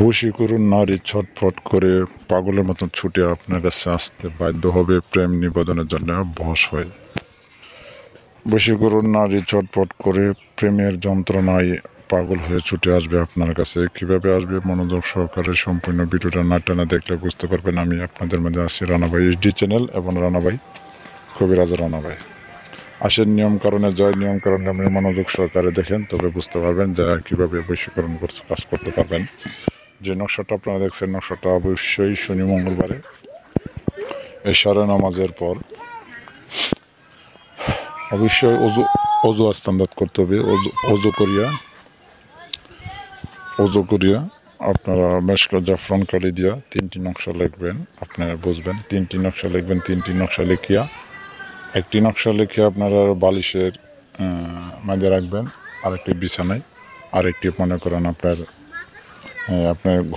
বশীকরণ নারী ছটফট করে পাগলের মতন ছুটে আপনার কাছে আসতে বাধ্য হবে প্রেম নিবেদনের জন্য বশ হয়ে। বশীকরণ নারী ছটফট করে প্রেমের যন্ত্রণায় পাগল হয়ে ছুটে আসবে আপনার কাছে। কিভাবে আসবে মনোযোগ সহকারে সম্পূর্ণ ভিডিওটা না টানা দেখলে বুঝতে পারবেন। আমি আপনাদের মধ্যে আছি রানাভাই HD চ্যানেল এবং রানাভাই কবিরাজ রানাভাই। আসেন নিয়মকানুনে জয়। নিয়মকানুন আপনি মনোযোগ সহকারে দেখেন তবে বুঝতে পারবেন যে কীভাবে বশীকরণ কাজ করতে পারবেন। যে নকশাটা আপনারা দেখছেন নকশাটা অবশ্যই শনি মঙ্গলবারে এশারা নামাজের পর অবশ্যই অজু আস্তান্দাত করতে হবে। অজু করিয়া আপনারা মেশকা জাফরান কালি দিয়া 3টি নকশা লিখবেন। আপনারা বুঝবেন 3টি নকশা লিখবেন। 3টি নকশা লিখিয়া একটি নকশা লিখে আপনারা বালিশের মাঝে রাখবেন, আরেকটি বিছানায়, আরেকটি মনে করেন আপনার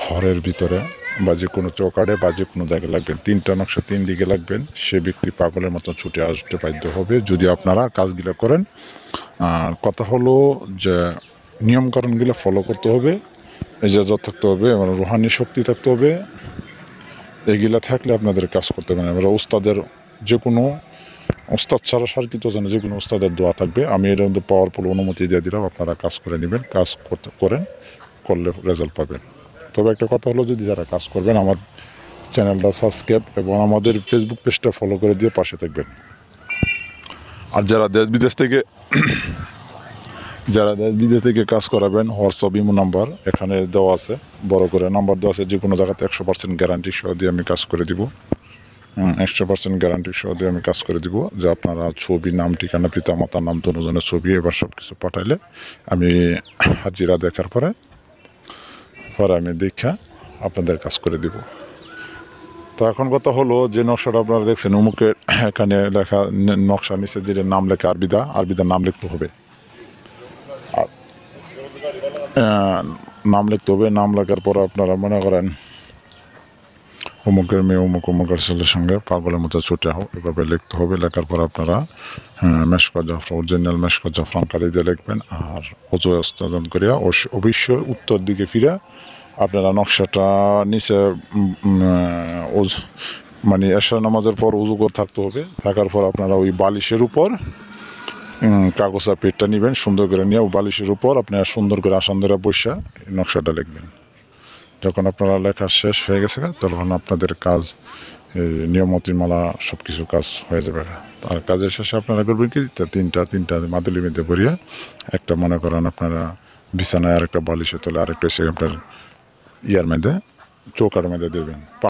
ঘরের ভিতরে বা যে কোনো চৌকাঠে বা যে কোনো জায়গায় লাগবেন। 3টা নকশা 3 দিকে লাগবেন। সে ব্যক্তি পাগলের মতো ছুটে আসতে বাধ্য হবে যদি আপনারা কাজগুলো করেন। আর কথা হলো যে নিয়মকানুনগুলো ফলো করতে হবে, ইজাজত থাকতে হবে এবং রুহানি শক্তি থাকতে হবে। এগুলা থাকলে আপনাদের কাজ করতে পারেন। আমরা উস্তাদের যে কোনো ওস্তাদ ছাড়া সার্কিত জানে যে কোনো ওস্তাদের দোয়া থাকবে। আমি এর মধ্যে পাওয়ারফুল অনুমতি দিয়ে দিলাম, আপনারা কাজ করে নেবেন। কাজ করলে রেজাল্ট পাবেন। তবে একটা কথা হলো যদি যারা কাজ করবেন আমার চ্যানেলটা সাবস্ক্রাইব এবং আমাদের ফেসবুক পেজটা ফলো করে দিয়ে পাশে থাকবেন। আর যারা দেশ বিদেশ থেকে কাজ করাবেন হোয়াটসঅ্যাপ ইমো নাম্বার এখানে দেওয়া আছে, বড় করে নাম্বার দেওয়া আছে। যে কোনো জায়গাতে 100% গ্যারান্টি সহ দিয়ে আমি কাজ করে দিব। 100% গ্যারান্টি সহ দিয়ে আমি কাজ করে দিব। যে আপনারা ছবি, নাম, ঠিকানা, পিতা মাতার নাম, দুজনের ছবি এবার সব কিছু পাঠাইলে আমি হাজিরা দেখার পরে আমি দেখা আপনাদের কাজ করে দিব। তো এখন কথা হলো যে নকশাটা আপনারা দেখছেন অমুকের এখানে লেখা নকশা নিচে যে নাম লেখা আরবিদার নাম লিখতে হবে। নাম লিখতে হবে। নাম লেখার পর আপনারা মনে করেন অমুকের মেয়ে অমুকের ছেলের সঙ্গে পাগলের মতো ছুটে হোক এভাবে লিখতে হবে। লেখার পর আপনারা মেশকা জাফরান অরিজিনাল মেশকা জাফরান কালি দিয়ে লিখবেন। আর অজু আস্তাদন করিয়া অবশ্যই উত্তর দিকে ফিরে আপনারা নকশাটা নিচে মানে এশার নামাজের পর উজু করে থাকতে হবে। থাকার পর আপনারা ওই বালিশের উপর কাগজা পেটটা নেবেন, সুন্দর করে নিয়ে বালিশের উপর আপনারা সুন্দর করে আসান ধরে বসে নকশাটা লিখবেন। যখন আপনারা লেখা শেষ হয়ে গেছে তখন আপনাদের কাজ নিয়মতিমালা সব কিছু কাজ হয়ে যাবে। আর কাজের শেষে আপনারা করবেন কি তিনটা মাদুলি মেঁধে ভরিয়া একটা মনে করেন আপনারা বিছানায়, আরেকটা বালিশে তোলে, আরেকটা এসে আপনার ইয়ার মেঁধে চৌকার মেঁধে দেবেন।